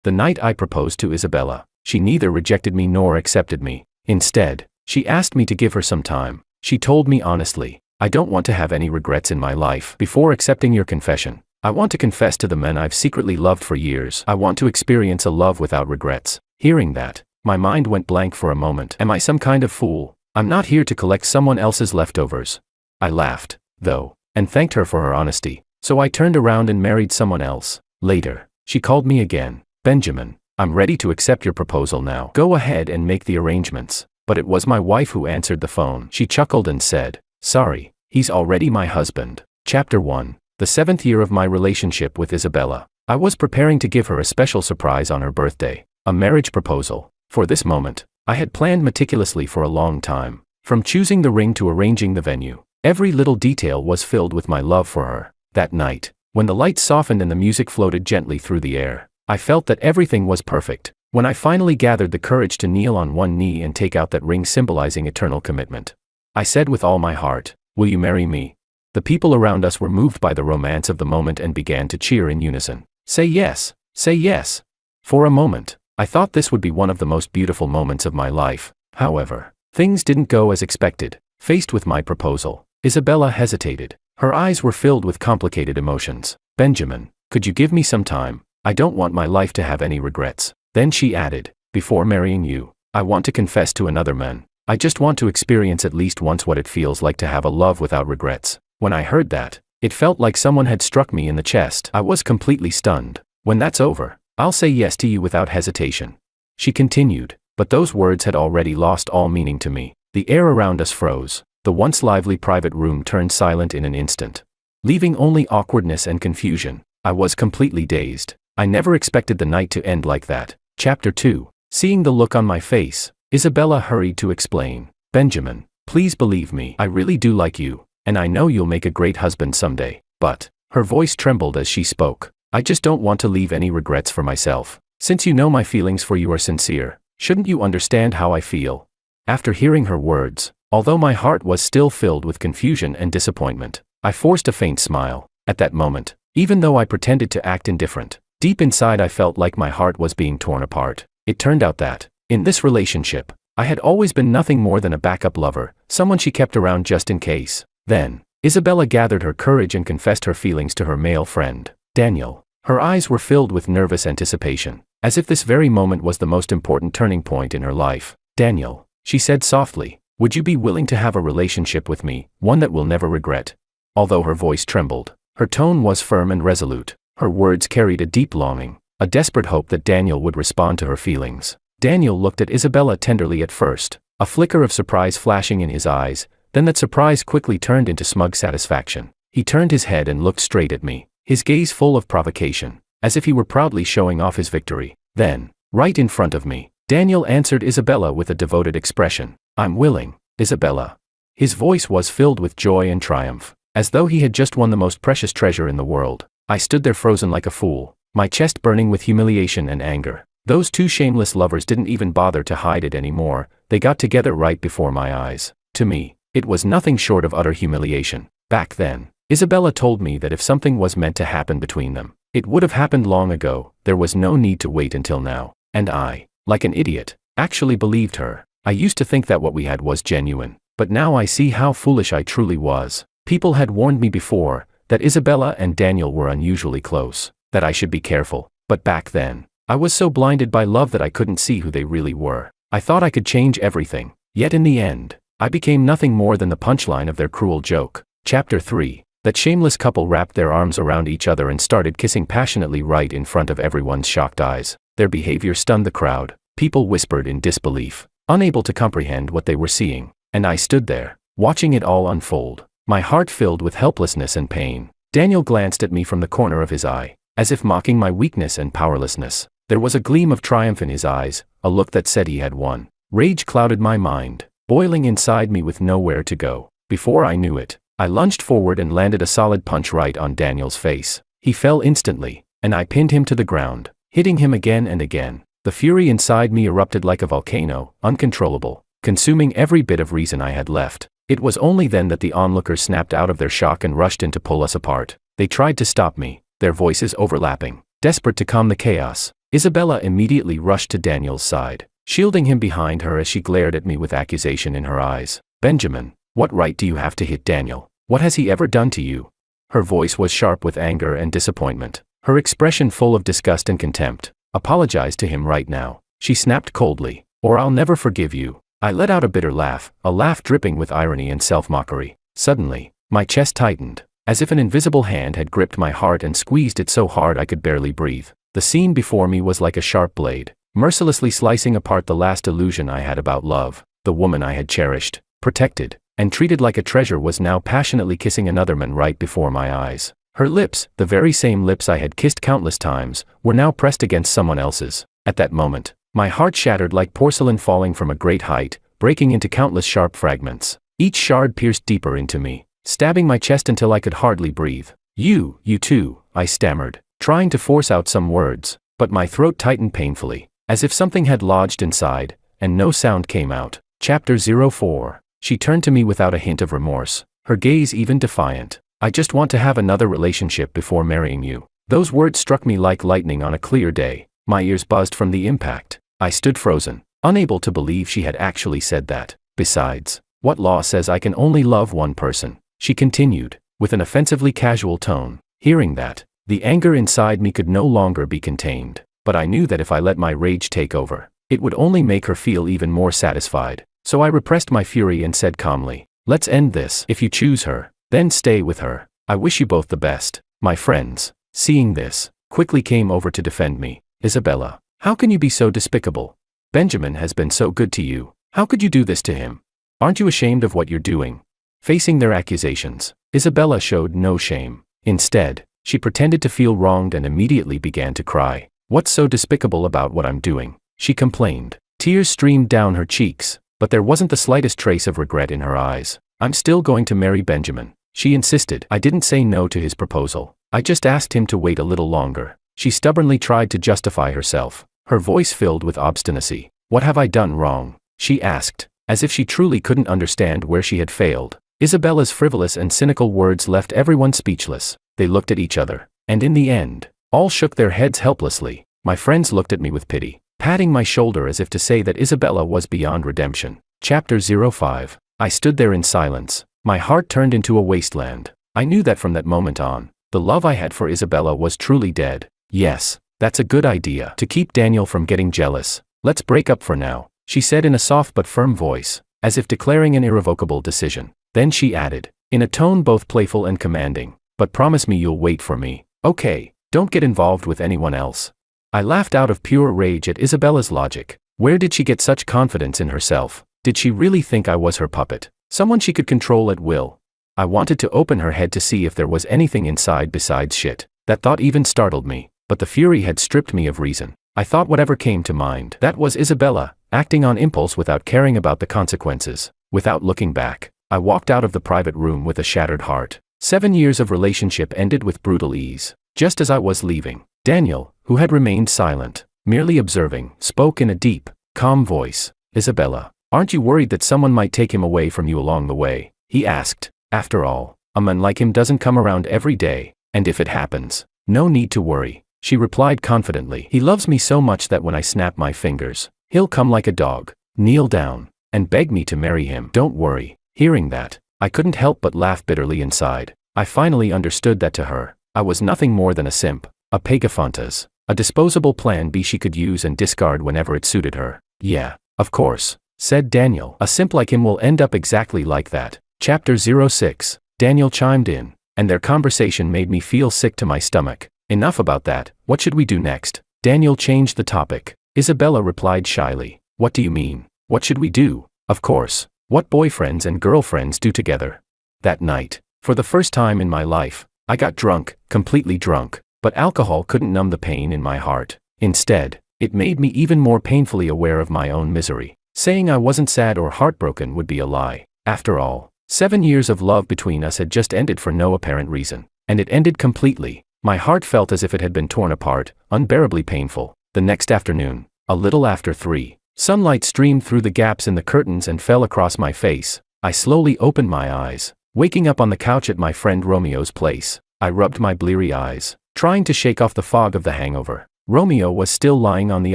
The night I proposed to Isabella, she neither rejected me nor accepted me. Instead, she asked me to give her some time. She told me honestly, I don't want to have any regrets in my life. Before accepting your confession, I want to confess to the men I've secretly loved for years. I want to experience a love without regrets. Hearing that, my mind went blank for a moment. Am I some kind of fool? I'm not here to collect someone else's leftovers. I laughed, though, and thanked her for her honesty. So I turned around and married someone else. Later, she called me again. Benjamin, I'm ready to accept your proposal now. Go ahead and make the arrangements. But it was my wife who answered the phone. She chuckled and said, sorry, he's already my husband. Chapter 1. The 7th year of my relationship with Isabella. I was preparing to give her a special surprise on her birthday. A marriage proposal. For this moment, I had planned meticulously for a long time. From choosing the ring to arranging the venue, every little detail was filled with my love for her. That night, when the lights softened and the music floated gently through the air, I felt that everything was perfect. When I finally gathered the courage to kneel on one knee and take out that ring symbolizing eternal commitment, I said with all my heart, will you marry me? The people around us were moved by the romance of the moment and began to cheer in unison. Say yes, say yes. For a moment, I thought this would be one of the most beautiful moments of my life. However, things didn't go as expected. Faced with my proposal, Isabella hesitated. Her eyes were filled with complicated emotions. Benjamin, could you give me some time? I don't want my life to have any regrets. Then she added, before marrying you, I want to confess to another man. I just want to experience at least once what it feels like to have a love without regrets. When I heard that, it felt like someone had struck me in the chest. I was completely stunned. When that's over, I'll say yes to you without hesitation. She continued, but those words had already lost all meaning to me. The air around us froze. The once lively private room turned silent in an instant, leaving only awkwardness and confusion. I was completely dazed. I never expected the night to end like that. Chapter 2. Seeing the look on my face, Isabella hurried to explain. Benjamin, please believe me, I really do like you, and I know you'll make a great husband someday. But, her voice trembled as she spoke, I just don't want to leave any regrets for myself. Since you know my feelings for you are sincere, shouldn't you understand how I feel? After hearing her words, although my heart was still filled with confusion and disappointment, I forced a faint smile. At that moment, even though I pretended to act indifferent, deep inside I felt like my heart was being torn apart. It turned out that, in this relationship, I had always been nothing more than a backup lover, someone she kept around just in case. Then, Isabella gathered her courage and confessed her feelings to her male friend, Daniel. Her eyes were filled with nervous anticipation, as if this very moment was the most important turning point in her life. Daniel, she said softly, would you be willing to have a relationship with me, one that we'll never regret? Although her voice trembled, her tone was firm and resolute. Her words carried a deep longing, a desperate hope that Daniel would respond to her feelings. Daniel looked at Isabella tenderly at first, a flicker of surprise flashing in his eyes, then that surprise quickly turned into smug satisfaction. He turned his head and looked straight at me, his gaze full of provocation, as if he were proudly showing off his victory. Then, right in front of me, Daniel answered Isabella with a devoted expression. I'm willing, Isabella. His voice was filled with joy and triumph, as though he had just won the most precious treasure in the world. I stood there frozen like a fool, my chest burning with humiliation and anger. Those two shameless lovers didn't even bother to hide it anymore. They got together right before my eyes. To me, it was nothing short of utter humiliation. Back then, Isabella told me that if something was meant to happen between them, it would have happened long ago. There was no need to wait until now. And I, like an idiot, actually believed her. I used to think that what we had was genuine, but now I see how foolish I truly was. People had warned me before that Isabella and Daniel were unusually close, that I should be careful, but back then, I was so blinded by love that I couldn't see who they really were. I thought I could change everything, yet in the end, I became nothing more than the punchline of their cruel joke. Chapter 3. That shameless couple wrapped their arms around each other and started kissing passionately right in front of everyone's shocked eyes. Their behavior stunned the crowd. People whispered in disbelief, unable to comprehend what they were seeing, and I stood there, watching it all unfold, my heart filled with helplessness and pain. Daniel glanced at me from the corner of his eye, as if mocking my weakness and powerlessness. There was a gleam of triumph in his eyes, a look that said he had won. Rage clouded my mind, boiling inside me with nowhere to go. Before I knew it, I lunged forward and landed a solid punch right on Daniel's face. He fell instantly, and I pinned him to the ground, hitting him again and again. The fury inside me erupted like a volcano, uncontrollable, consuming every bit of reason I had left. It was only then that the onlookers snapped out of their shock and rushed in to pull us apart. They tried to stop me, their voices overlapping, desperate to calm the chaos. Isabella immediately rushed to Daniel's side, shielding him behind her as she glared at me with accusation in her eyes. "Benjamin, what right do you have to hit Daniel? What has he ever done to you?" Her voice was sharp with anger and disappointment, her expression full of disgust and contempt. "Apologize to him right now," she snapped coldly, "or I'll never forgive you." I let out a bitter laugh, a laugh dripping with irony and self-mockery. Suddenly, my chest tightened, as if an invisible hand had gripped my heart and squeezed it so hard I could barely breathe. The scene before me was like a sharp blade, mercilessly slicing apart the last illusion I had about love. The woman I had cherished, protected, and treated like a treasure was now passionately kissing another man right before my eyes. Her lips, the very same lips I had kissed countless times, were now pressed against someone else's. At that moment, my heart shattered like porcelain falling from a great height, breaking into countless sharp fragments. Each shard pierced deeper into me, stabbing my chest until I could hardly breathe. You too," I stammered, trying to force out some words, but my throat tightened painfully, as if something had lodged inside, and no sound came out. Chapter 04. She turned to me without a hint of remorse, her gaze even defiant. "I just want to have another relationship before marrying you." Those words struck me like lightning on a clear day. My ears buzzed from the impact. I stood frozen, unable to believe she had actually said that. "Besides, what law says I can only love one person?" she continued, with an offensively casual tone. Hearing that, the anger inside me could no longer be contained, but I knew that if I let my rage take over, it would only make her feel even more satisfied. So I repressed my fury and said calmly, "Let's end this. If you choose her, then stay with her. I wish you both the best." My friends, seeing this, quickly came over to defend me. "Isabella, how can you be so despicable? Benjamin has been so good to you. How could you do this to him? Aren't you ashamed of what you're doing?" Facing their accusations, Isabella showed no shame. Instead, she pretended to feel wronged and immediately began to cry. "What's so despicable about what I'm doing?" she complained. Tears streamed down her cheeks, but there wasn't the slightest trace of regret in her eyes. "I'm still going to marry Benjamin," she insisted. "I didn't say no to his proposal. I just asked him to wait a little longer." She stubbornly tried to justify herself, her voice filled with obstinacy. "What have I done wrong?" she asked, as if she truly couldn't understand where she had failed. Isabella's frivolous and cynical words left everyone speechless. They looked at each other, and in the end, all shook their heads helplessly. My friends looked at me with pity, patting my shoulder as if to say that Isabella was beyond redemption. Chapter 05. I stood there in silence, my heart turned into a wasteland. I knew that from that moment on, the love I had for Isabella was truly dead. "Yes, that's a good idea. To keep Daniel from getting jealous, let's break up for now," she said in a soft but firm voice, as if declaring an irrevocable decision. Then she added, in a tone both playful and commanding, "But promise me you'll wait for me, okay? Don't get involved with anyone else." I laughed out of pure rage at Isabella's logic. Where did she get such confidence in herself? Did she really think I was her puppet, someone she could control at will? I wanted to open her head to see if there was anything inside besides shit. That thought even startled me, but the fury had stripped me of reason. I thought whatever came to mind. That was Isabella, acting on impulse without caring about the consequences. Without looking back, I walked out of the private room with a shattered heart. 7 years of relationship ended with brutal ease. Just as I was leaving, Daniel, who had remained silent, merely observing, spoke in a deep, calm voice. "Isabella, aren't you worried that someone might take him away from you along the way?" he asked. "After all, a man like him doesn't come around every day, and if it happens, no need to worry," she replied confidently. "He loves me so much that when I snap my fingers, he'll come like a dog, kneel down, and beg me to marry him. Don't worry." Hearing that, I couldn't help but laugh bitterly inside. I finally understood that to her, I was nothing more than a simp, a pagafantas, a disposable plan B she could use and discard whenever it suited her. "Yeah, of course," said Daniel. "A simp like him will end up exactly like that." Chapter 06. Daniel chimed in, and their conversation made me feel sick to my stomach. "Enough about that, what should we do next?" Daniel changed the topic. Isabella replied shyly, "What do you mean? What should we do? Of course, what boyfriends and girlfriends do together." That night, for the first time in my life, I got drunk, completely drunk, but alcohol couldn't numb the pain in my heart. Instead, it made me even more painfully aware of my own misery. Saying I wasn't sad or heartbroken would be a lie. After all, 7 years of love between us had just ended for no apparent reason, and it ended completely. My heart felt as if it had been torn apart, unbearably painful. The next afternoon, a little after 3, sunlight streamed through the gaps in the curtains and fell across my face. I slowly opened my eyes, waking up on the couch at my friend Romeo's place. I rubbed my bleary eyes, trying to shake off the fog of the hangover. Romeo was still lying on the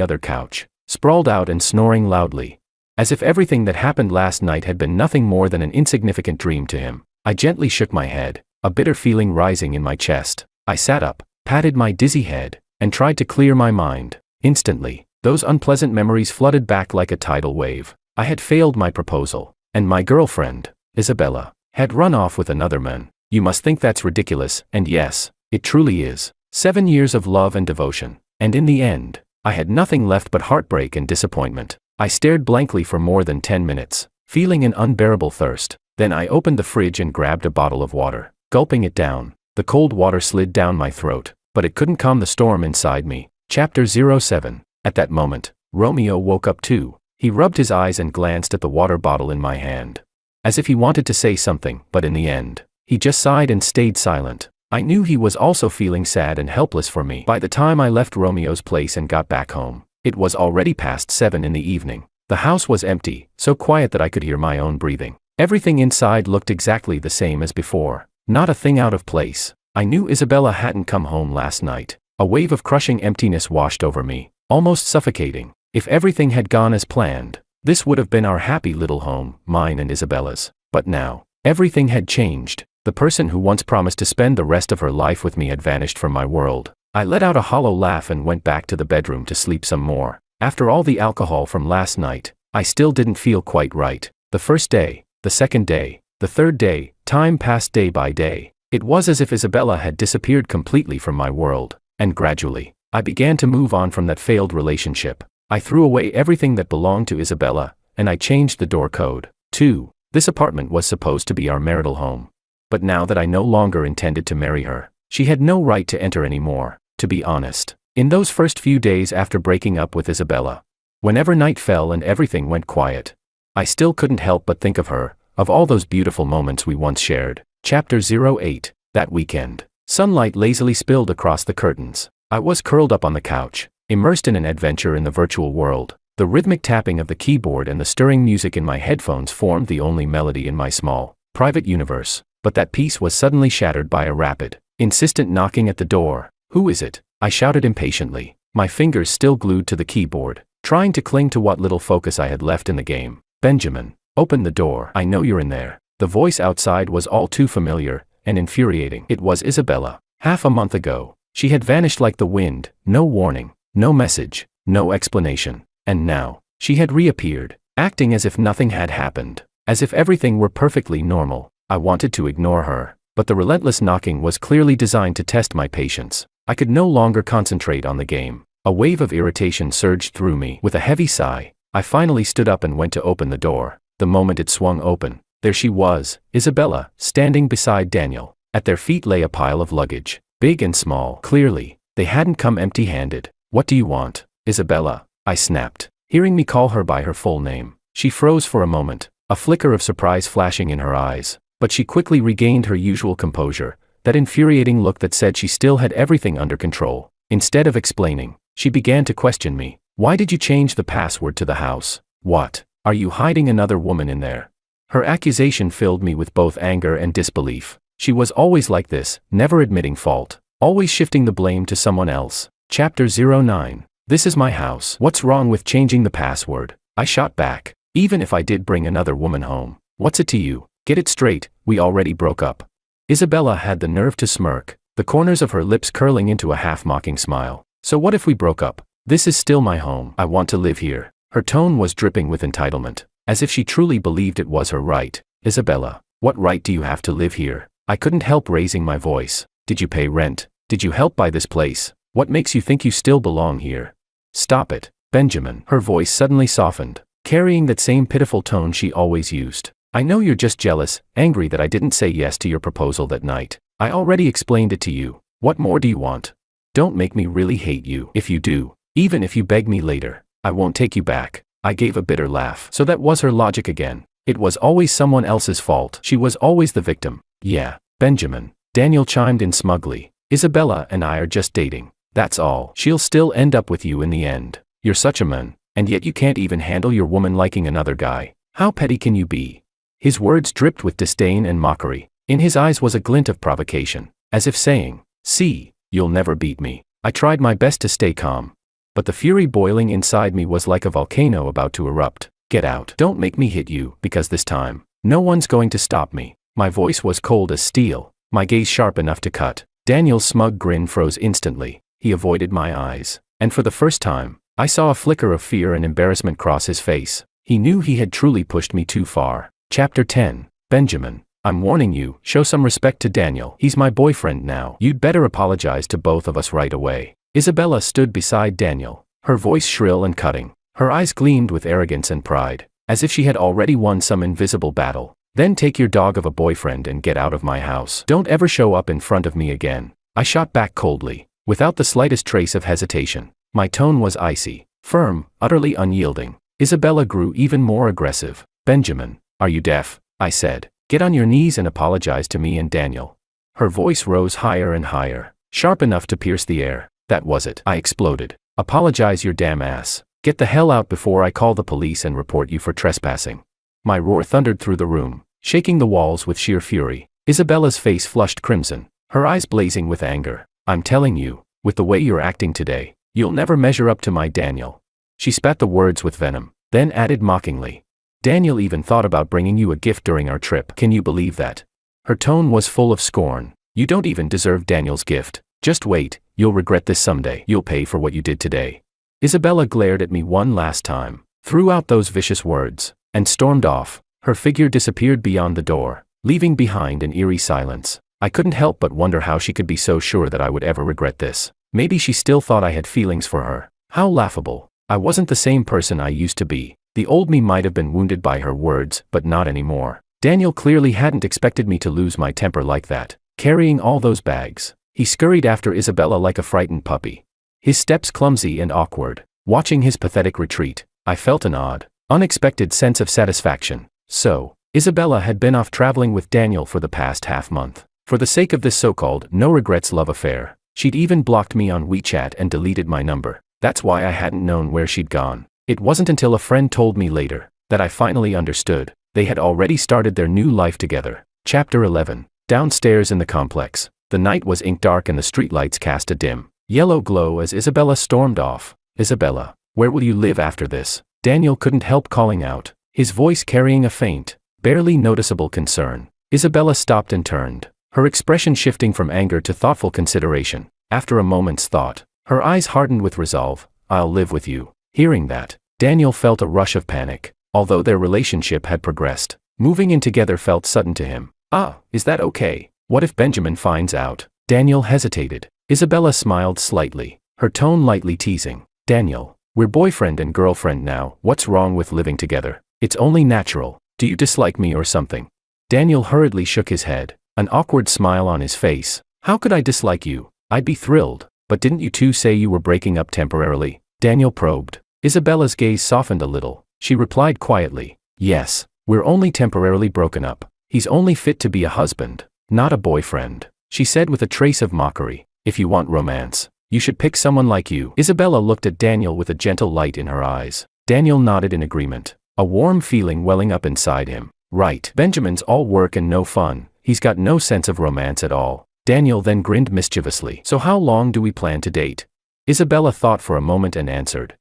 other couch, sprawled out and snoring loudly. As if everything that happened last night had been nothing more than an insignificant dream to him. I gently shook my head, a bitter feeling rising in my chest. I sat up, patted my dizzy head, and tried to clear my mind. Instantly, those unpleasant memories flooded back like a tidal wave. I had failed my proposal, and my girlfriend, Isabella, had run off with another man. You must think that's ridiculous, and yes, it truly is. 7 years of love and devotion, and in the end, I had nothing left but heartbreak and disappointment. I stared blankly for more than 10 minutes, feeling an unbearable thirst. Then I opened the fridge and grabbed a bottle of water. Gulping it down, the cold water slid down my throat, but it couldn't calm the storm inside me. Chapter 07. At that moment, Romeo woke up too. He rubbed his eyes and glanced at the water bottle in my hand, as if he wanted to say something, but in the end, he just sighed and stayed silent. I knew he was also feeling sad and helpless for me. By the time I left Romeo's place and got back home, it was already past 7 in the evening. The house was empty, so quiet that I could hear my own breathing. Everything inside looked exactly the same as before. Not a thing out of place. I knew Isabella hadn't come home last night. A wave of crushing emptiness washed over me, almost suffocating. If everything had gone as planned, this would have been our happy little home, mine and Isabella's. But now, everything had changed. The person who once promised to spend the rest of her life with me had vanished from my world. I let out a hollow laugh and went back to the bedroom to sleep some more. After all the alcohol from last night, I still didn't feel quite right. The first day, the second day, the third day, time passed day by day. It was as if Isabella had disappeared completely from my world, and gradually, I began to move on from that failed relationship. I threw away everything that belonged to Isabella, and I changed the door code. 2. This apartment was supposed to be our marital home. But now that I no longer intended to marry her, she had no right to enter anymore. To be honest, in those first few days after breaking up with Isabella, whenever night fell and everything went quiet, I still couldn't help but think of her, of all those beautiful moments we once shared. Chapter 08. That weekend. Sunlight lazily spilled across the curtains. I was curled up on the couch, immersed in an adventure in the virtual world. The rhythmic tapping of the keyboard and the stirring music in my headphones formed the only melody in my small, private universe. But that peace was suddenly shattered by a rapid, insistent knocking at the door. "Who is it?" I shouted impatiently, my fingers still glued to the keyboard, trying to cling to what little focus I had left in the game. "Benjamin, open the door. I know you're in there." The voice outside was all too familiar and infuriating. It was Isabella. Half a month ago, she had vanished like the wind, no warning, no message, no explanation. And now, she had reappeared, acting as if nothing had happened, as if everything were perfectly normal. I wanted to ignore her, but the relentless knocking was clearly designed to test my patience. I could no longer concentrate on the game. A wave of irritation surged through me. With a heavy sigh, I finally stood up and went to open the door. The moment it swung open, there she was, Isabella, standing beside Daniel. At their feet lay a pile of luggage, big and small. Clearly, they hadn't come empty-handed. "What do you want, Isabella?" I snapped. Hearing me call her by her full name, she froze for a moment, a flicker of surprise flashing in her eyes. But she quickly regained her usual composure, that infuriating look that said she still had everything under control. Instead of explaining, she began to question me. "Why did you change the password to the house? What? Are you hiding another woman in there?" Her accusation filled me with both anger and disbelief. She was always like this, never admitting fault, always shifting the blame to someone else. Chapter 09. This is my house. What's wrong with changing the password? I shot back. Even if I did bring another woman home, what's it to you? Get it straight, we already broke up. Isabella had the nerve to smirk, the corners of her lips curling into a half-mocking smile. "So what if we broke up? This is still my home. I want to live here." Her tone was dripping with entitlement, as if she truly believed it was her right. "Isabella, what right do you have to live here?" I couldn't help raising my voice. "Did you pay rent? Did you help buy this place? What makes you think you still belong here?" "Stop it, Benjamin." Her voice suddenly softened, carrying that same pitiful tone she always used. "I know you're just jealous, angry that I didn't say yes to your proposal that night. I already explained it to you. What more do you want? Don't make me really hate you. If you do, even if you beg me later, I won't take you back." I gave a bitter laugh. So that was her logic again. It was always someone else's fault. She was always the victim. "Yeah, Benjamin," Daniel chimed in smugly. "Isabella and I are just dating. That's all. She'll still end up with you in the end. You're such a man, and yet you can't even handle your woman liking another guy. How petty can you be?" His words dripped with disdain and mockery. In his eyes was a glint of provocation, as if saying, "See, you'll never beat me." I tried my best to stay calm. But the fury boiling inside me was like a volcano about to erupt. Get out. Don't make me hit you, because this time, no one's going to stop me. My voice was cold as steel, my gaze sharp enough to cut. Daniel's smug grin froze instantly. He avoided my eyes. And for the first time, I saw a flicker of fear and embarrassment cross his face. He knew he had truly pushed me too far. Chapter 10. Benjamin. I'm warning you, show some respect to Daniel. He's my boyfriend now. You'd better apologize to both of us right away. Isabella stood beside Daniel, her voice shrill and cutting. Her eyes gleamed with arrogance and pride, as if she had already won some invisible battle. Then take your dog of a boyfriend and get out of my house. Don't ever show up in front of me again. I shot back coldly, without the slightest trace of hesitation. My tone was icy, firm, utterly unyielding. Isabella grew even more aggressive. Benjamin, are you deaf? I said. Get on your knees and apologize to me and Daniel. Her voice rose higher and higher, sharp enough to pierce the air. That was it. I exploded. Apologize your damn ass. Get the hell out before I call the police and report you for trespassing. My roar thundered through the room, shaking the walls with sheer fury. Isabella's face flushed crimson, her eyes blazing with anger. I'm telling you, with the way you're acting today, you'll never measure up to my Daniel. She spat the words with venom, then added mockingly. Daniel even thought about bringing you a gift during our trip. Can you believe that? Her tone was full of scorn. You don't even deserve Daniel's gift. Just wait, you'll regret this someday. You'll pay for what you did today. Isabella glared at me one last time, threw out those vicious words, and stormed off. Her figure disappeared beyond the door, leaving behind an eerie silence. I couldn't help but wonder how she could be so sure that I would ever regret this. Maybe she still thought I had feelings for her. How laughable. I wasn't the same person I used to be. The old me might have been wounded by her words, but not anymore. Daniel clearly hadn't expected me to lose my temper like that. Carrying all those bags, he scurried after Isabella like a frightened puppy, his steps clumsy and awkward. Watching his pathetic retreat, I felt an odd, unexpected sense of satisfaction. So, Isabella had been off traveling with Daniel for the past half-month. For the sake of this so-called no-regrets love affair, she'd even blocked me on WeChat and deleted my number. That's why I hadn't known where she'd gone. It wasn't until a friend told me later that I finally understood. They had already started their new life together. Chapter 11. Downstairs in the complex, the night was ink-dark and the streetlights cast a dim, yellow glow as Isabella stormed off. Isabella, where will you live after this? Daniel couldn't help calling out, his voice carrying a faint, barely noticeable concern. Isabella stopped and turned, her expression shifting from anger to thoughtful consideration. After a moment's thought, her eyes hardened with resolve. I'll live with you. Hearing that, Daniel felt a rush of panic. Although their relationship had progressed, moving in together felt sudden to him. Is that okay? What if Benjamin finds out? Daniel hesitated. Isabella smiled slightly, her tone lightly teasing. Daniel, we're boyfriend and girlfriend now. What's wrong with living together? It's only natural. Do you dislike me or something? Daniel hurriedly shook his head, an awkward smile on his face. How could I dislike you? I'd be thrilled. But didn't you two say you were breaking up temporarily? Daniel probed. Isabella's gaze softened a little. She replied quietly, yes, we're only temporarily broken up. He's only fit to be a husband, not a boyfriend. She said with a trace of mockery. If you want romance, you should pick someone like you. Isabella looked at Daniel with a gentle light in her eyes. Daniel nodded in agreement, a warm feeling welling up inside him. Right. Benjamin's all work and no fun. He's got no sense of romance at all. Daniel then grinned mischievously. So how long do we plan to date? Isabella thought for a moment and answered,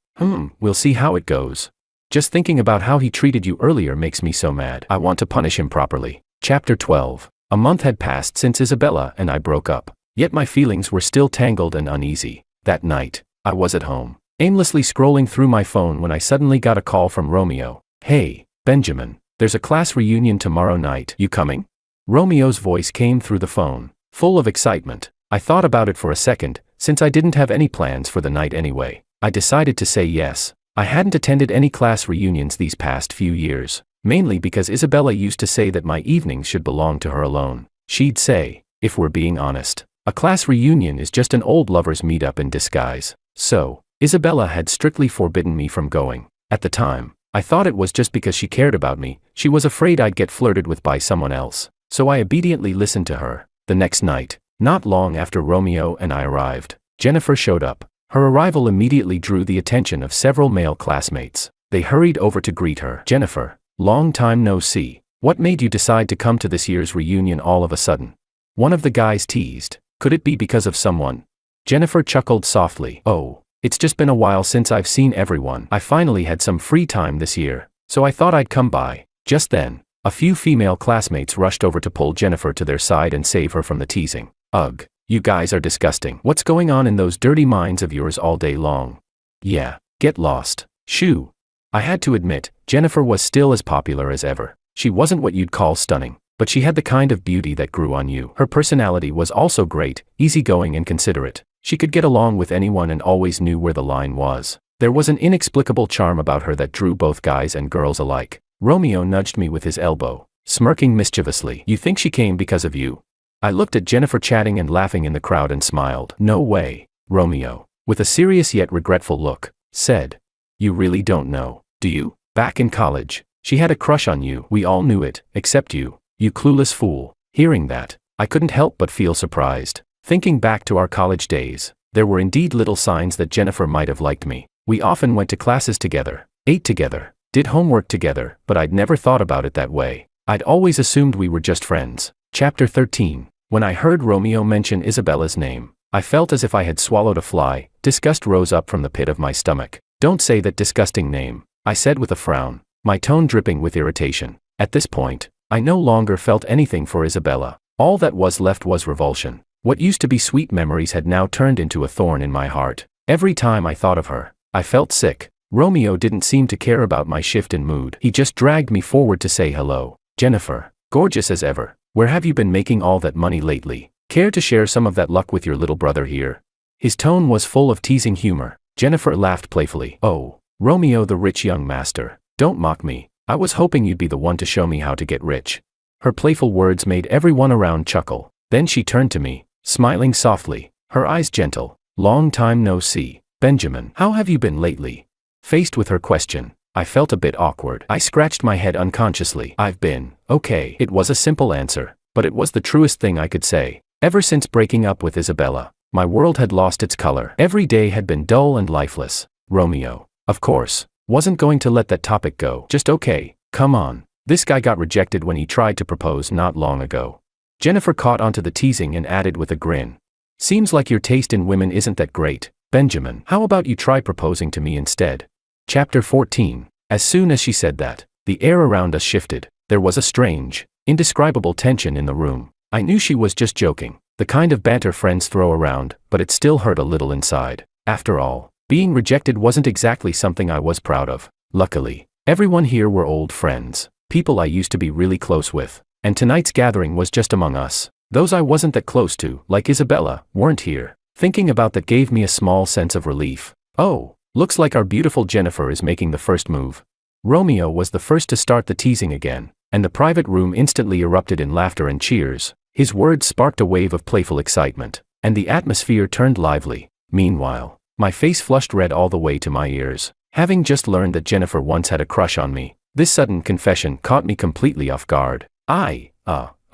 we'll see how it goes. Just thinking about how he treated you earlier makes me so mad. I want to punish him properly. Chapter 12. A month had passed since Isabella and I broke up, yet my feelings were still tangled and uneasy. That night, I was at home, aimlessly scrolling through my phone when I suddenly got a call from Romeo. Hey, Benjamin, there's a class reunion tomorrow night. You coming? Romeo's voice came through the phone, full of excitement. I thought about it for a second. Since I didn't have any plans for the night anyway, I decided to say yes. I hadn't attended any class reunions these past few years, mainly because Isabella used to say that my evenings should belong to her alone. She'd say, if we're being honest, a class reunion is just an old lovers meetup in disguise. So, Isabella had strictly forbidden me from going. At the time, I thought it was just because she cared about me. She was afraid I'd get flirted with by someone else. So I obediently listened to her. The next night, not long after Romeo and I arrived, Jennifer showed up. Her arrival immediately drew the attention of several male classmates. They hurried over to greet her. Jennifer, long time no see. What made you decide to come to this year's reunion all of a sudden? One of the guys teased. Could it be because of someone? Jennifer chuckled softly. Oh, it's just been a while since I've seen everyone. I finally had some free time this year, so I thought I'd come by. Just then, a few female classmates rushed over to pull Jennifer to their side and save her from the teasing. Ugh, you guys are disgusting. What's going on in those dirty minds of yours all day long? Yeah, get lost. Shoo. I had to admit, Jennifer was still as popular as ever. She wasn't what you'd call stunning, but she had the kind of beauty that grew on you. Her personality was also great, easygoing and considerate. She could get along with anyone and always knew where the line was. There was an inexplicable charm about her that drew both guys and girls alike. Romeo nudged me with his elbow, smirking mischievously. You think she came because of you? I looked at Jennifer chatting and laughing in the crowd and smiled. No way, Romeo, with a serious yet regretful look, said. You really don't know, do you? Back in college, she had a crush on you. We all knew it, except you, you clueless fool. Hearing that, I couldn't help but feel surprised. Thinking back to our college days, there were indeed little signs that Jennifer might have liked me. We often went to classes together, ate together, did homework together, but I'd never thought about it that way. I'd always assumed we were just friends. Chapter 13. When I heard Romeo mention Isabella's name, I felt as if I had swallowed a fly. Disgust rose up from the pit of my stomach. Don't say that disgusting name, I said with a frown, my tone dripping with irritation. At this point, I no longer felt anything for Isabella. All that was left was revulsion. What used to be sweet memories had now turned into a thorn in my heart. Every time I thought of her, I felt sick. Romeo didn't seem to care about my shift in mood. He just dragged me forward to say hello. Jennifer, gorgeous as ever, where have you been making all that money lately? Care to share some of that luck with your little brother here? His tone was full of teasing humor. Jennifer laughed playfully. Oh, Romeo the rich young master, don't mock me. I was hoping you'd be the one to show me how to get rich. Her playful words made everyone around chuckle. Then she turned to me, smiling softly, her eyes gentle. Long time no see. Benjamin, how have you been lately? Faced with her question, I felt a bit awkward. I scratched my head unconsciously. I've been okay. It was a simple answer, but it was the truest thing I could say. Ever since breaking up with Isabella, my world had lost its color. Every day had been dull and lifeless. Romeo, of course, wasn't going to let that topic go. Just okay, come on. This guy got rejected when he tried to propose not long ago. Jennifer caught onto the teasing and added with a grin. Seems like your taste in women isn't that great, Benjamin. How about you try proposing to me instead? Chapter 14. As soon as she said that, the air around us shifted. There was a strange, indescribable tension in the room. I knew she was just joking, the kind of banter friends throw around, but it still hurt a little inside. After all, being rejected wasn't exactly something I was proud of. Luckily, everyone here were old friends, people I used to be really close with, and tonight's gathering was just among us. Those I wasn't that close to, like Isabella, weren't here. Thinking about that gave me a small sense of relief. Oh, looks like our beautiful Jennifer is making the first move. Romeo was the first to start the teasing again, and the private room instantly erupted in laughter and cheers. His words sparked a wave of playful excitement, and the atmosphere turned lively. Meanwhile, my face flushed red all the way to my ears. Having just learned that Jennifer once had a crush on me, this sudden confession caught me completely off guard. I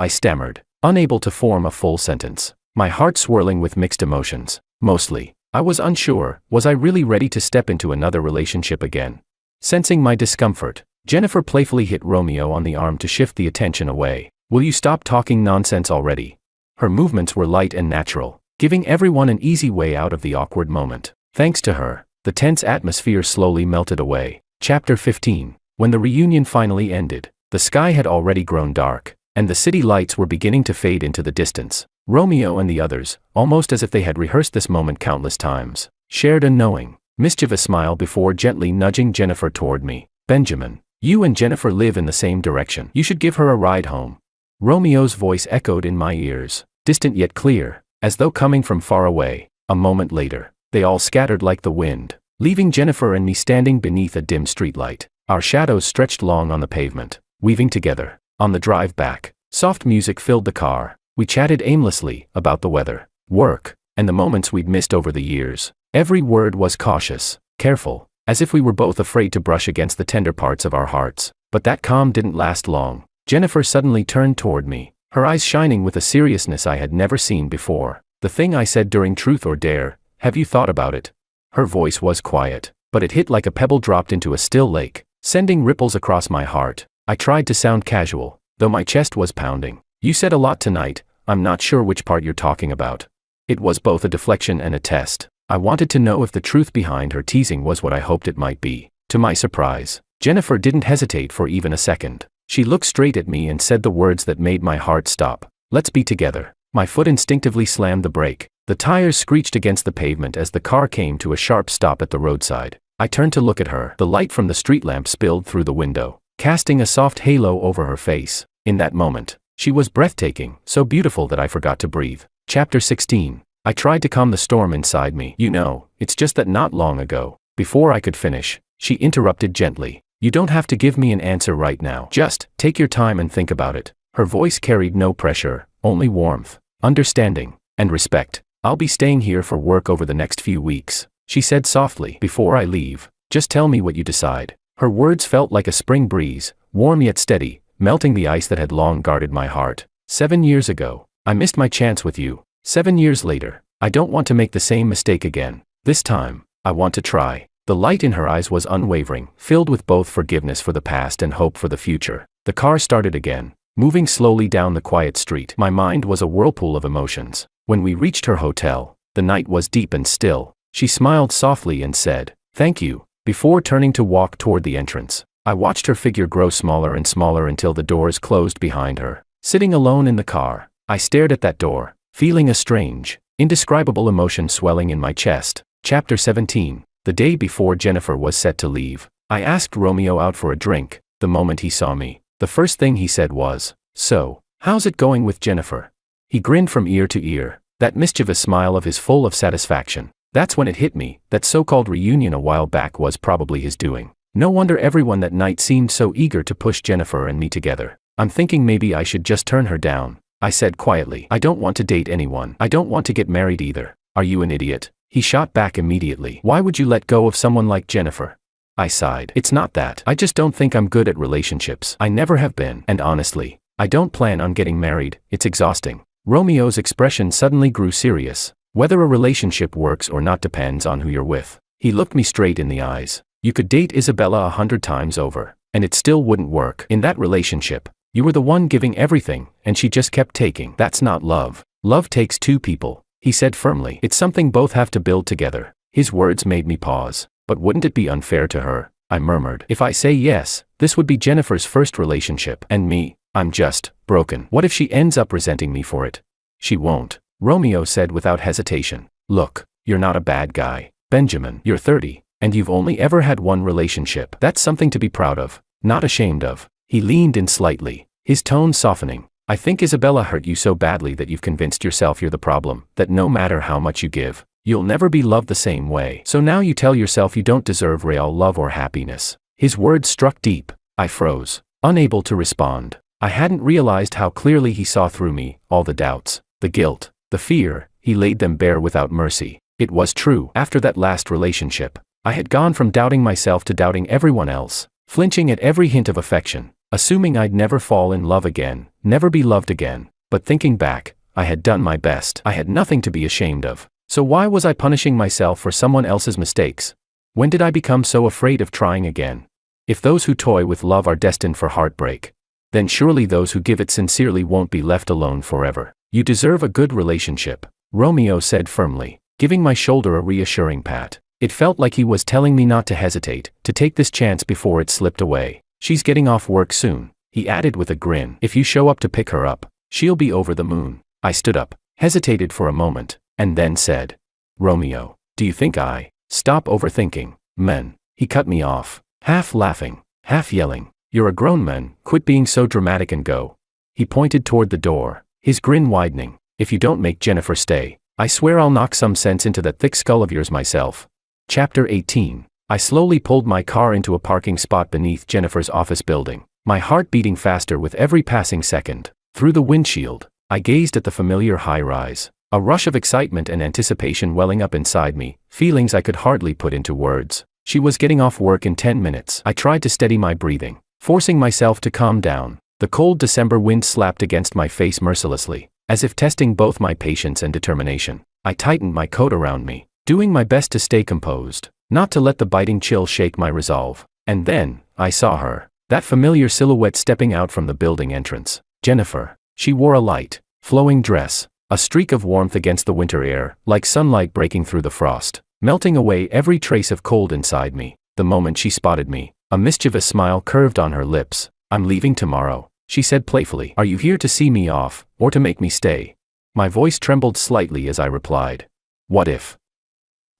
stammered, unable to form a full sentence, my heart swirling with mixed emotions. Mostly, I was unsure, was I really ready to step into another relationship again? Sensing my discomfort, Jennifer playfully hit Romeo on the arm to shift the attention away. Will you stop talking nonsense already? Her movements were light and natural, giving everyone an easy way out of the awkward moment. Thanks to her, the tense atmosphere slowly melted away. Chapter 15. When the reunion finally ended, the sky had already grown dark, and the city lights were beginning to fade into the distance. Romeo and the others, almost as if they had rehearsed this moment countless times, shared a knowing, mischievous smile before gently nudging Jennifer toward me. Benjamin, you and Jennifer live in the same direction. You should give her a ride home. Romeo's voice echoed in my ears, distant yet clear, as though coming from far away. A moment later, they all scattered like the wind, leaving Jennifer and me standing beneath a dim streetlight. Our shadows stretched long on the pavement, weaving together. On the drive back, soft music filled the car. We chatted aimlessly about the weather, work, and the moments we'd missed over the years. Every word was cautious, careful, as if we were both afraid to brush against the tender parts of our hearts. But that calm didn't last long. Jennifer suddenly turned toward me, her eyes shining with a seriousness I had never seen before. The thing I said during Truth or Dare, have you thought about it? Her voice was quiet, but it hit like a pebble dropped into a still lake, sending ripples across my heart. I tried to sound casual, though my chest was pounding. You said a lot tonight, I'm not sure which part you're talking about. It was both a deflection and a test. I wanted to know if the truth behind her teasing was what I hoped it might be. To my surprise, Jennifer didn't hesitate for even a second. She looked straight at me and said the words that made my heart stop. "Let's be together." My foot instinctively slammed the brake. The tires screeched against the pavement as the car came to a sharp stop at the roadside. I turned to look at her. The light from the street lamp spilled through the window, casting a soft halo over her face. In that moment, she was breathtaking, so beautiful that I forgot to breathe. Chapter 16. I tried to calm the storm inside me. "You know, it's just that not long ago." Before I could finish, she interrupted gently. "You don't have to give me an answer right now. Just take your time and think about it." Her voice carried no pressure, only warmth, understanding, and respect. "I'll be staying here for work over the next few weeks," she said softly. "Before I leave, just tell me what you decide." Her words felt like a spring breeze, warm yet steady, melting the ice that had long guarded my heart. 7 years ago, I missed my chance with you. 7 years later, I don't want to make the same mistake again. This time, I want to try. The light in her eyes was unwavering, filled with both forgiveness for the past and hope for the future. The car started again, moving slowly down the quiet street. My mind was a whirlpool of emotions. When we reached her hotel, the night was deep and still. She smiled softly and said, "Thank you," before turning to walk toward the entrance. I watched her figure grow smaller and smaller until the doors closed behind her. Sitting alone in the car, I stared at that door, feeling a strange, indescribable emotion swelling in my chest. Chapter 17. The day before Jennifer was set to leave, I asked Romeo out for a drink. The moment he saw me, the first thing he said was, "So, how's it going with Jennifer?" He grinned from ear to ear, that mischievous smile of his full of satisfaction. That's when it hit me, that so-called reunion a while back was probably his doing. No wonder everyone that night seemed so eager to push Jennifer and me together. "I'm thinking maybe I should just turn her down," I said quietly. "I don't want to date anyone. I don't want to get married either." "Are you an idiot?" He shot back immediately. "Why would you let go of someone like Jennifer?" I sighed. "It's not that. I just don't think I'm good at relationships. I never have been. And honestly, I don't plan on getting married. It's exhausting." Romeo's expression suddenly grew serious. "Whether a relationship works or not depends on who you're with." He looked me straight in the eyes. "You could date Isabella 100 times over, and it still wouldn't work. In that relationship, you were the one giving everything, and she just kept taking. That's not love. Love takes two people," he said firmly. "It's something both have to build together." His words made me pause. "But wouldn't it be unfair to her?" I murmured. "If I say yes, this would be Jennifer's first relationship, and me, I'm just broken. What if she ends up resenting me for it?" "She won't," Romeo said without hesitation. "Look, you're not a bad guy, Benjamin. You're 30, and you've only ever had one relationship. That's something to be proud of, not ashamed of." He leaned in slightly, his tone softening. "I think Isabella hurt you so badly that you've convinced yourself you're the problem, that no matter how much you give, you'll never be loved the same way. So now you tell yourself you don't deserve real love or happiness." His words struck deep. I froze, unable to respond. I hadn't realized how clearly he saw through me, all the doubts, the guilt, the fear. He laid them bare without mercy. It was true. After that last relationship, I had gone from doubting myself to doubting everyone else, flinching at every hint of affection, assuming I'd never fall in love again, never be loved again. But thinking back, I had done my best. I had nothing to be ashamed of. So why was I punishing myself for someone else's mistakes? When did I become so afraid of trying again? If those who toy with love are destined for heartbreak, then surely those who give it sincerely won't be left alone forever. "You deserve a good relationship," Romeo said firmly, giving my shoulder a reassuring pat. It felt like he was telling me not to hesitate, to take this chance before it slipped away. "She's getting off work soon," he added with a grin. "If you show up to pick her up, she'll be over the moon." I stood up, hesitated for a moment, and then said, "Romeo, do you think I stop overthinking men?" He cut me off, half laughing, half yelling. "You're a grown man, quit being so dramatic and go." He pointed toward the door, his grin widening. "If you don't make Jennifer stay, I swear I'll knock some sense into that thick skull of yours myself." Chapter 18. I slowly pulled my car into a parking spot beneath Jennifer's office building, my heart beating faster with every passing second. Through the windshield, I gazed at the familiar high-rise, a rush of excitement and anticipation welling up inside me, feelings I could hardly put into words. She was getting off work in 10 minutes. I tried to steady my breathing, forcing myself to calm down. The cold December wind slapped against my face mercilessly, as if testing both my patience and determination. I tightened my coat around me, doing my best to stay composed, not to let the biting chill shake my resolve. And then, I saw her, that familiar silhouette stepping out from the building entrance. Jennifer. She wore a light, flowing dress, a streak of warmth against the winter air, like sunlight breaking through the frost, melting away every trace of cold inside me. The moment she spotted me, a mischievous smile curved on her lips. "I'm leaving tomorrow," she said playfully. "Are you here to see me off, or to make me stay?" My voice trembled slightly as I replied, "What if?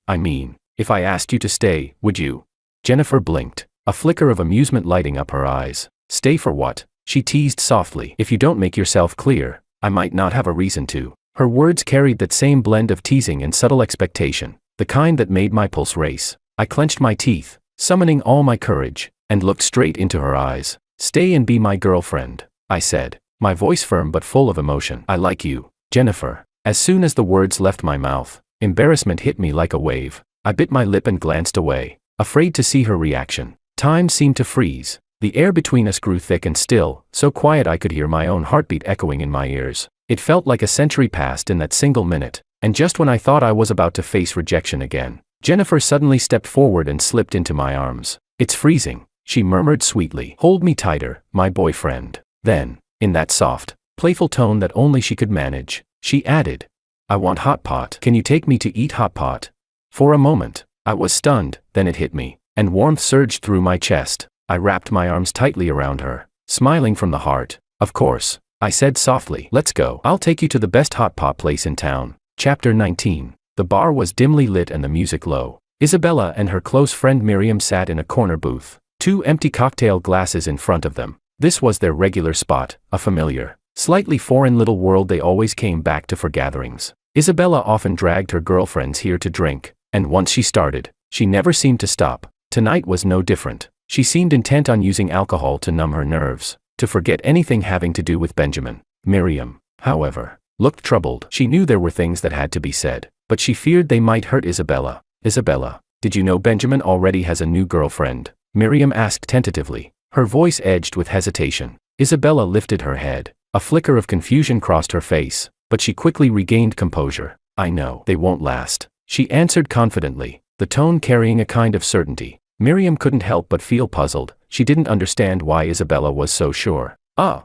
I mean, if I asked you to stay, would you?" Jennifer blinked, a flicker of amusement lighting up her eyes. "Stay for what?" she teased softly. "If you don't make yourself clear, I might not have a reason to." Her words carried that same blend of teasing and subtle expectation, the kind that made my pulse race. I clenched my teeth, summoning all my courage, and looked straight into her eyes. "Stay and be my girlfriend," I said, my voice firm but full of emotion. "I like you, Jennifer." As soon as the words left my mouth, embarrassment hit me like a wave. I bit my lip and glanced away, afraid to see her reaction. Time seemed to freeze. The air between us grew thick and still, so quiet I could hear my own heartbeat echoing in my ears. It felt like a century passed in that single minute, and just when I thought I was about to face rejection again, Jennifer suddenly stepped forward and slipped into my arms. "It's freezing," she murmured sweetly. "Hold me tighter, my boyfriend." Then, in that soft, playful tone that only she could manage, she added, "I want hot pot. Can you take me to eat hot pot?" For a moment, I was stunned, then it hit me, and warmth surged through my chest. I wrapped my arms tightly around her, smiling from the heart. "Of course," I said softly. "Let's go. I'll take you to the best hot pot place in town." Chapter 19. The bar was dimly lit and the music low. Isabella and her close friend Miriam sat in a corner booth, two empty cocktail glasses in front of them. This was their regular spot, a familiar, slightly foreign little world they always came back to for gatherings. Isabella often dragged her girlfriends here to drink, and once she started, she never seemed to stop. Tonight was no different. She seemed intent on using alcohol to numb her nerves, to forget anything having to do with Benjamin. Miriam, however, looked troubled. She knew there were things that had to be said, but she feared they might hurt Isabella. "Isabella, did you know Benjamin already has a new girlfriend?" Miriam asked tentatively, her voice edged with hesitation. Isabella lifted her head. A flicker of confusion crossed her face, but she quickly regained composure. "I know. They won't last," she answered confidently, the tone carrying a kind of certainty. Miriam couldn't help but feel puzzled. She didn't understand why Isabella was so sure.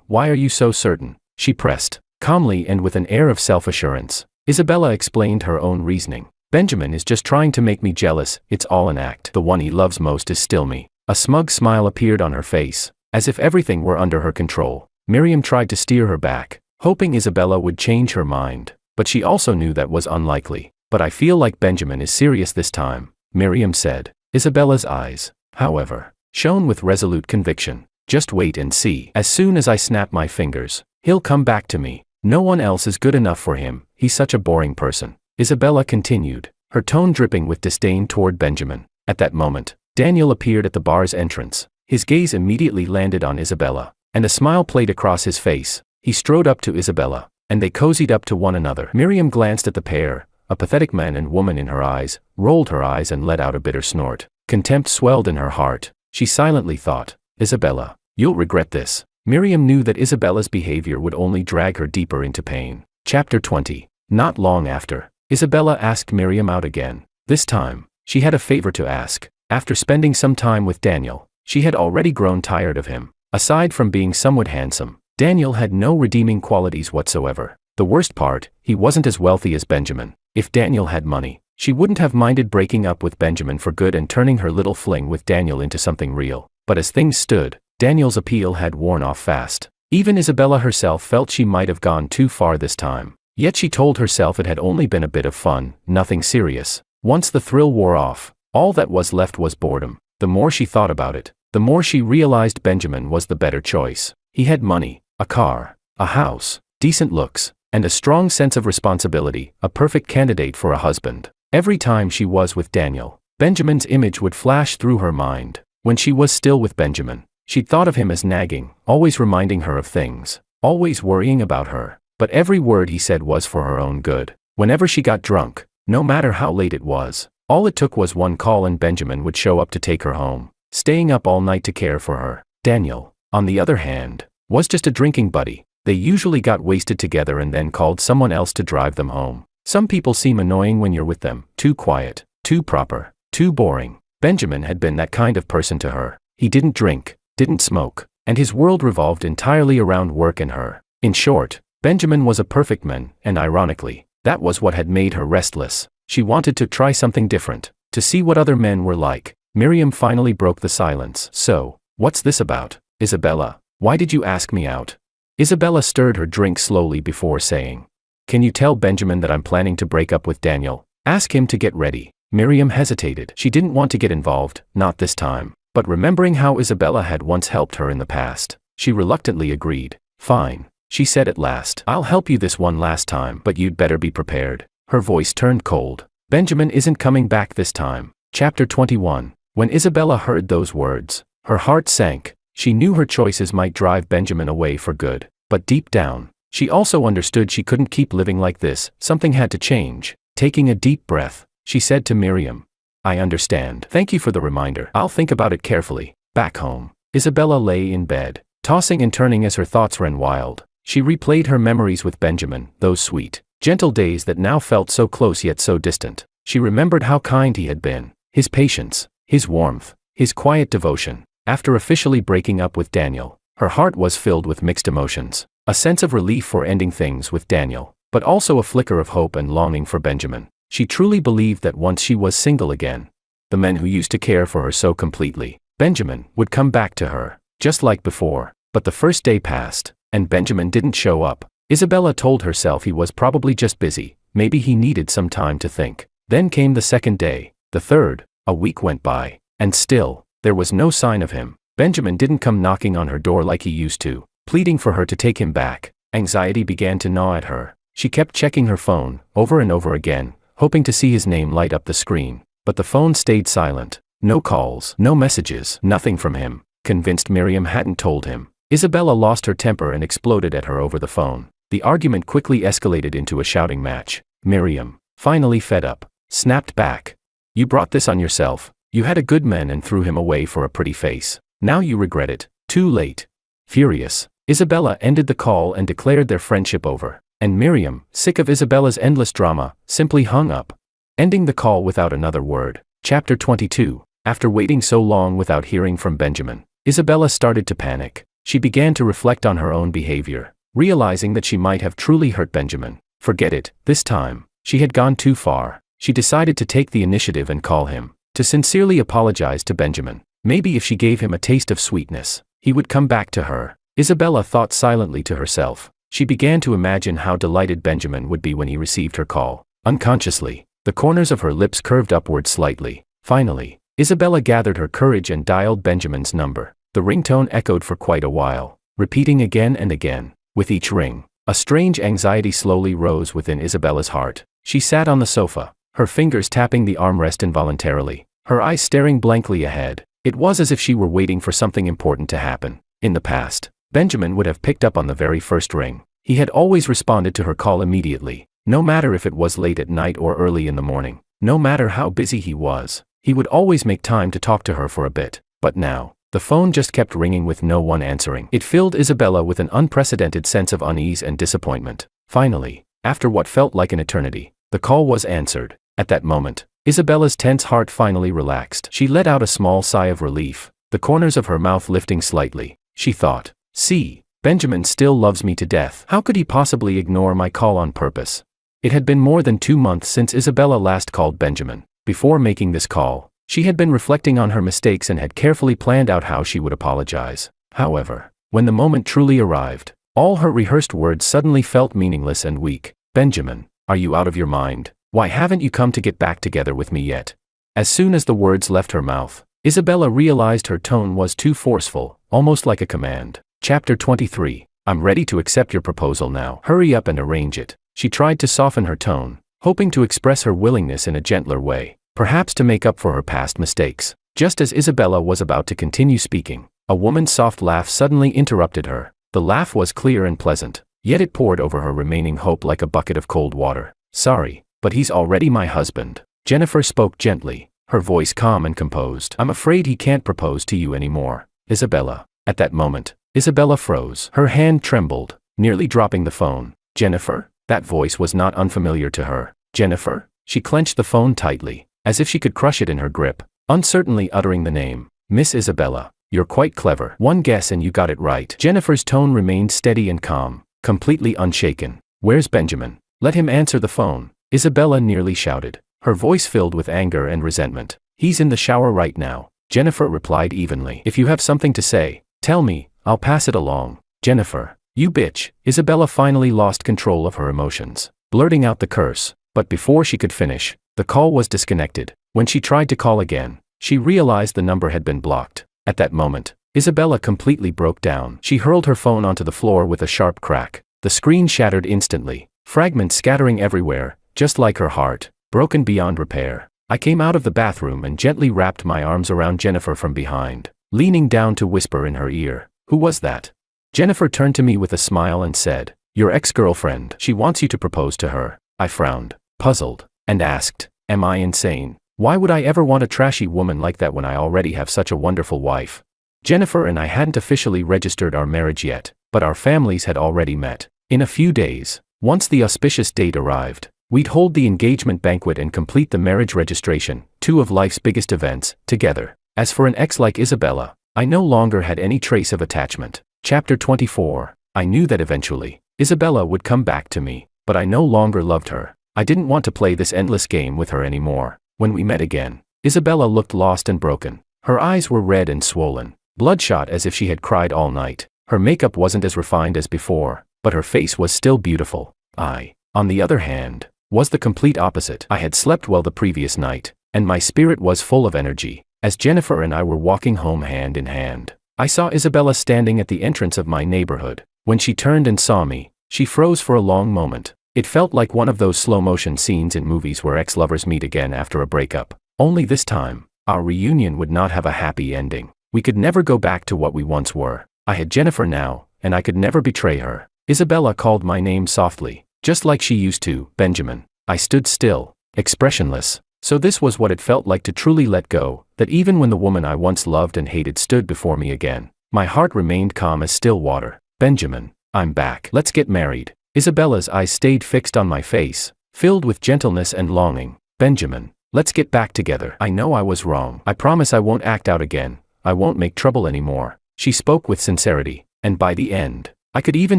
Why are you so certain?" she pressed, calmly and with an air of self-assurance. Isabella explained her own reasoning. "Benjamin is just trying to make me jealous. It's all an act. The one he loves most is still me." A smug smile appeared on her face, as if everything were under her control. Miriam tried to steer her back, hoping Isabella would change her mind, but she also knew that was unlikely. "But I feel like Benjamin is serious this time," Miriam said. Isabella's eyes, however, shone with resolute conviction. "Just wait and see. As soon as I snap my fingers, he'll come back to me. No one else is good enough for him. He's such a boring person," Isabella continued, her tone dripping with disdain toward Benjamin. At that moment, Daniel appeared at the bar's entrance. His gaze immediately landed on Isabella, and a smile played across his face. He strode up to Isabella, and they cozied up to one another. Miriam glanced at the pair, a pathetic man and woman in her eyes, rolled her eyes and let out a bitter snort. Contempt swelled in her heart. She silently thought, "Isabella, you'll regret this." Miriam knew that Isabella's behavior would only drag her deeper into pain. Chapter 20. Not long after, Isabella asked Miriam out again. This time, she had a favor to ask. After spending some time with Daniel, she had already grown tired of him. Aside from being somewhat handsome, Daniel had no redeeming qualities whatsoever. The worst part, he wasn't as wealthy as Benjamin. If Daniel had money, she wouldn't have minded breaking up with Benjamin for good and turning her little fling with Daniel into something real. But as things stood, Daniel's appeal had worn off fast. Even Isabella herself felt she might have gone too far this time. Yet she told herself it had only been a bit of fun, nothing serious. Once the thrill wore off, all that was left was boredom. The more she thought about it, the more she realized Benjamin was the better choice. He had money, a car, a house, decent looks, and a strong sense of responsibility, a perfect candidate for a husband. Every time she was with Daniel, Benjamin's image would flash through her mind. When she was still with Benjamin, she'd thought of him as nagging, always reminding her of things, always worrying about her. But every word he said was for her own good. Whenever she got drunk, no matter how late it was, all it took was one call and Benjamin would show up to take her home, staying up all night to care for her. Daniel, on the other hand, was just a drinking buddy. They usually got wasted together and then called someone else to drive them home. Some people seem annoying when you're with them, too quiet, too proper, too boring. Benjamin had been that kind of person to her. He didn't drink, didn't smoke, and his world revolved entirely around work and her. In short, Benjamin was a perfect man, and ironically, that was what had made her restless. She wanted to try something different, to see what other men were like. Miriam finally broke the silence. So, what's this about, Isabella? Why did you ask me out? Isabella stirred her drink slowly before saying, "Can you tell Benjamin that I'm planning to break up with Daniel? Ask him to get ready." Miriam hesitated. She didn't want to get involved, not this time. But remembering how Isabella had once helped her in the past, she reluctantly agreed. "Fine," she said at last. "I'll help you this one last time, but you'd better be prepared." Her voice turned cold. "Benjamin isn't coming back this time." Chapter 21. When Isabella heard those words, her heart sank. She knew her choices might drive Benjamin away for good, but deep down, she also understood she couldn't keep living like this. Something had to change. Taking a deep breath, she said to Miriam, "I understand. Thank you for the reminder. I'll think about it carefully." Back home, Isabella lay in bed, tossing and turning as her thoughts ran wild. She replayed her memories with Benjamin, those sweet, gentle days that now felt so close yet so distant. She remembered how kind he had been, his patience, his warmth, his quiet devotion. After officially breaking up with Daniel, her heart was filled with mixed emotions, a sense of relief for ending things with Daniel, but also a flicker of hope and longing for Benjamin. She truly believed that once she was single again, the man who used to care for her so completely, Benjamin, would come back to her, just like before. But the first day passed, and Benjamin didn't show up. Isabella told herself he was probably just busy, maybe he needed some time to think. Then came the second day, the third, a week went by, and still, there was no sign of him. Benjamin didn't come knocking on her door like he used to, pleading for her to take him back. Anxiety began to gnaw at her. She kept checking her phone, over and over again, hoping to see his name light up the screen. But the phone stayed silent. No calls, no messages, nothing from him. Convinced Miriam hadn't told him, Isabella lost her temper and exploded at her over the phone. The argument quickly escalated into a shouting match. Miriam, finally fed up, snapped back. "You brought this on yourself. You had a good man and threw him away for a pretty face. Now you regret it. Too late." Furious, Isabella ended the call and declared their friendship over. And Miriam, sick of Isabella's endless drama, simply hung up, ending the call without another word. Chapter 22. After waiting so long without hearing from Benjamin, Isabella started to panic. She began to reflect on her own behavior, realizing that she might have truly hurt Benjamin. Forget it, this time, she had gone too far. She decided to take the initiative and call him, to sincerely apologize to Benjamin. Maybe if she gave him a taste of sweetness, he would come back to her. Isabella thought silently to herself. She began to imagine how delighted Benjamin would be when he received her call. Unconsciously, the corners of her lips curved upward slightly. Finally, Isabella gathered her courage and dialed Benjamin's number. The ringtone echoed for quite a while, repeating again and again. With each ring, a strange anxiety slowly rose within Isabella's heart. She sat on the sofa, her fingers tapping the armrest involuntarily, her eyes staring blankly ahead. It was as if she were waiting for something important to happen. In the past, Benjamin would have picked up on the very first ring. He had always responded to her call immediately, no matter if it was late at night or early in the morning. No matter how busy he was, he would always make time to talk to her for a bit. But now, the phone just kept ringing with no one answering. It filled Isabella with an unprecedented sense of unease and disappointment. Finally, after what felt like an eternity, the call was answered. At that moment, Isabella's tense heart finally relaxed. She let out a small sigh of relief, the corners of her mouth lifting slightly. She thought, "See, Benjamin still loves me to death. How could he possibly ignore my call on purpose?" It had been more than 2 months since Isabella last called Benjamin. Before making this call, she had been reflecting on her mistakes and had carefully planned out how she would apologize. However, when the moment truly arrived, all her rehearsed words suddenly felt meaningless and weak. "Benjamin, are you out of your mind? Why haven't you come to get back together with me yet?" As soon as the words left her mouth, Isabella realized her tone was too forceful, almost like a command. Chapter 23. "I'm ready to accept your proposal now. Hurry up and arrange it." She tried to soften her tone, hoping to express her willingness in a gentler way, perhaps to make up for her past mistakes. Just as Isabella was about to continue speaking, a woman's soft laugh suddenly interrupted her. The laugh was clear and pleasant, yet it poured over her remaining hope like a bucket of cold water. "Sorry, but he's already my husband." Jennifer spoke gently, her voice calm and composed. "I'm afraid he can't propose to you anymore, Isabella." At that moment, Isabella froze. Her hand trembled, nearly dropping the phone. "Jennifer?" That voice was not unfamiliar to her. "Jennifer?" She clenched the phone tightly, as if she could crush it in her grip, uncertainly uttering the name. "Miss Isabella, you're quite clever. One guess and you got it right." Jennifer's tone remained steady and calm, completely unshaken. "Where's Benjamin? Let him answer the phone," Isabella nearly shouted, her voice filled with anger and resentment. "He's in the shower right now," Jennifer replied evenly. "If you have something to say, tell me, I'll pass it along." "Jennifer, you bitch." Isabella finally lost control of her emotions, blurting out the curse. But before she could finish, the call was disconnected. When she tried to call again, she realized the number had been blocked. At that moment, Isabella completely broke down. She hurled her phone onto the floor with a sharp crack. The screen shattered instantly, fragments scattering everywhere, just like her heart, broken beyond repair. I came out of the bathroom and gently wrapped my arms around Jennifer from behind, leaning down to whisper in her ear, "Who was that?" Jennifer turned to me with a smile and said, "Your ex-girlfriend. She wants you to propose to her." I frowned, puzzled, and asked, "Am I insane? Why would I ever want a trashy woman like that when I already have such a wonderful wife?" Jennifer and I hadn't officially registered our marriage yet, but our families had already met. In a few days, once the auspicious date arrived, we'd hold the engagement banquet and complete the marriage registration, two of life's biggest events, together. As for an ex like Isabella, I no longer had any trace of attachment. Chapter 24. I knew that eventually, Isabella would come back to me, but I no longer loved her. I didn't want to play this endless game with her anymore. When we met again, Isabella looked lost and broken. Her eyes were red and swollen, bloodshot as if she had cried all night. Her makeup wasn't as refined as before, but her face was still beautiful. I, on the other hand, was the complete opposite. I had slept well the previous night, and my spirit was full of energy. As Jennifer and I were walking home hand in hand, I saw Isabella standing at the entrance of my neighborhood. When she turned and saw me, she froze for a long moment. It felt like one of those slow-motion scenes in movies where ex-lovers meet again after a breakup. Only this time, our reunion would not have a happy ending. We could never go back to what we once were. I had Jennifer now, and I could never betray her. Isabella called my name softly, just like she used to, "Benjamin." I stood still, expressionless. So this was what it felt like to truly let go, that even when the woman I once loved and hated stood before me again, my heart remained calm as still water. "Benjamin, I'm back. Let's get married." Isabella's eyes stayed fixed on my face, filled with gentleness and longing. "Benjamin, let's get back together. I know I was wrong. I promise I won't act out again. I won't make trouble anymore." She spoke with sincerity, and by the end, I could even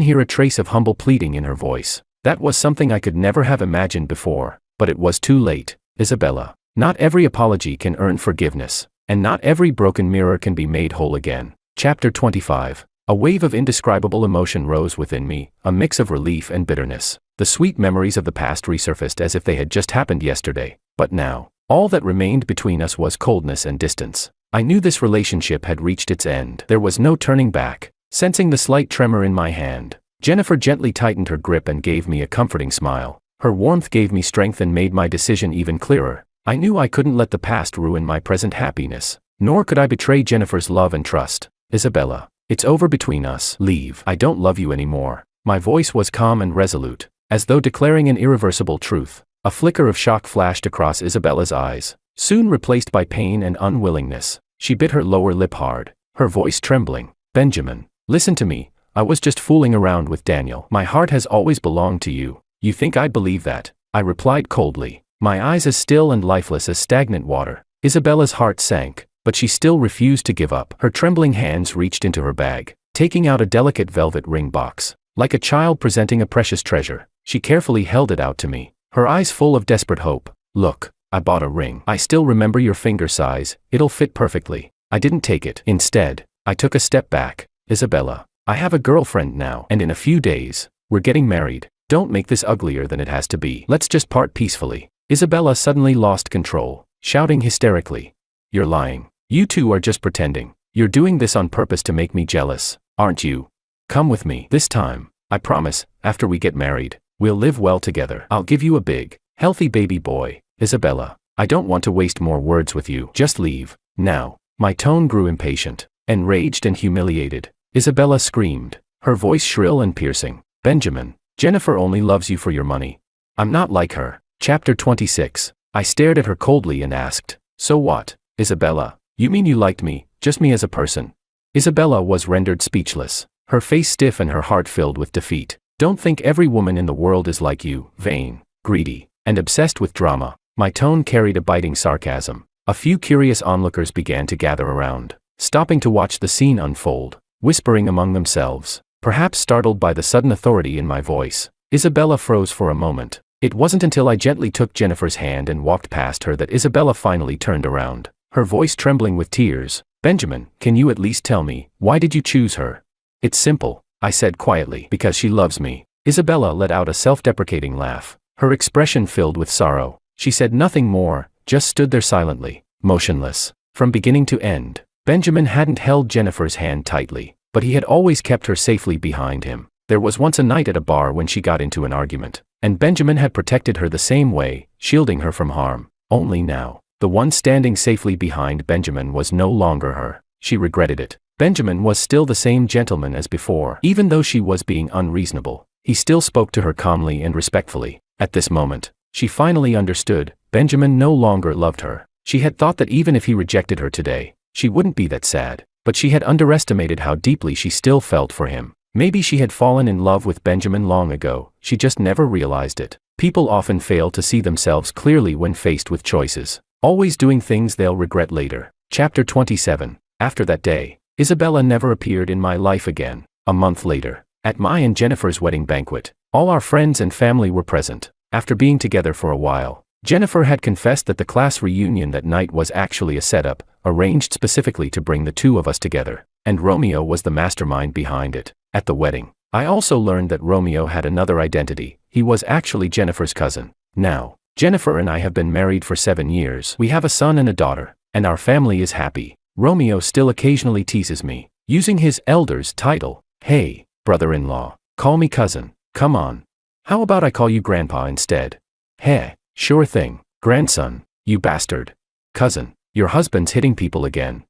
hear a trace of humble pleading in her voice. That was something I could never have imagined before, but it was too late. "Isabella, not every apology can earn forgiveness, and not every broken mirror can be made whole again." Chapter 25. A wave of indescribable emotion rose within me, a mix of relief and bitterness. The sweet memories of the past resurfaced as if they had just happened yesterday, but now, all that remained between us was coldness and distance. I knew this relationship had reached its end. There was no turning back. Sensing the slight tremor in my hand, Jennifer gently tightened her grip and gave me a comforting smile. Her warmth gave me strength and made my decision even clearer. I knew I couldn't let the past ruin my present happiness, nor could I betray Jennifer's love and trust. "Isabella, it's over between us. Leave. I don't love you anymore." My voice was calm and resolute, as though declaring an irreversible truth. A flicker of shock flashed across Isabella's eyes, soon replaced by pain and unwillingness. She bit her lower lip hard, her voice trembling. "Benjamin, listen to me. I was just fooling around with Daniel. My heart has always belonged to you." "You think I'd believe that?" I replied coldly, my eyes as still and lifeless as stagnant water. Isabella's heart sank, but she still refused to give up. Her trembling hands reached into her bag, taking out a delicate velvet ring box. Like a child presenting a precious treasure, she carefully held it out to me, her eyes full of desperate hope. "Look, I bought a ring. I still remember your finger size. It'll fit perfectly." I didn't take it. Instead, I took a step back. "Isabella, I have a girlfriend now, and in a few days, we're getting married. Don't make this uglier than it has to be. Let's just part peacefully." Isabella suddenly lost control, shouting hysterically, "You're lying. You two are just pretending. You're doing this on purpose to make me jealous, aren't you? Come with me. This time, I promise, after we get married, we'll live well together. I'll give you a big, healthy baby boy." "Isabella, I don't want to waste more words with you. Just leave, now." My tone grew impatient, enraged and humiliated. Isabella screamed, her voice shrill and piercing. "Benjamin, Jennifer only loves you for your money. I'm not like her." Chapter 26. I stared at her coldly and asked, "So what, Isabella? You mean you liked me, just me as a person?" Isabella was rendered speechless, her face stiff and her heart filled with defeat. "Don't think every woman in the world is like you, vain, greedy, and obsessed with drama." My tone carried a biting sarcasm. A few curious onlookers began to gather around, stopping to watch the scene unfold, whispering among themselves, perhaps startled by the sudden authority in my voice. Isabella froze for a moment. It wasn't until I gently took Jennifer's hand and walked past her that Isabella finally turned around, her voice trembling with tears. Benjamin, can you at least tell me, why did you choose her? It's simple, I said quietly. Because she loves me. Isabella let out a self-deprecating laugh. Her expression filled with sorrow. She said nothing more, just stood there silently, motionless. From beginning to end, Benjamin hadn't held Jennifer's hand tightly, but he had always kept her safely behind him. There was once a night at a bar when she got into an argument, and Benjamin had protected her the same way, shielding her from harm. Only now, the one standing safely behind Benjamin was no longer her. She regretted it. Benjamin was still the same gentleman as before. Even though she was being unreasonable, he still spoke to her calmly and respectfully. At this moment, she finally understood. Benjamin no longer loved her. She had thought that even if he rejected her today, she wouldn't be that sad, but she had underestimated how deeply she still felt for him. Maybe she had fallen in love with Benjamin long ago, she just never realized it. People often fail to see themselves clearly when faced with choices, always doing things they'll regret later. Chapter 27. After that day, Isabella never appeared in my life again. A month later, at my and Jennifer's wedding banquet, all our friends and family were present. After being together for a while, Jennifer had confessed that the class reunion that night was actually a setup, arranged specifically to bring the two of us together, and Romeo was the mastermind behind it. At the wedding, I also learned that Romeo had another identity. He was actually Jennifer's cousin. Now, Jennifer and I have been married for 7 years. We have a son and a daughter, and our family is happy. Romeo still occasionally teases me, using his elder's title. Hey, brother-in-law, call me cousin. Come on. How about I call you grandpa instead? Heh, sure thing. Grandson, you bastard. Cousin, your husband's hitting people again.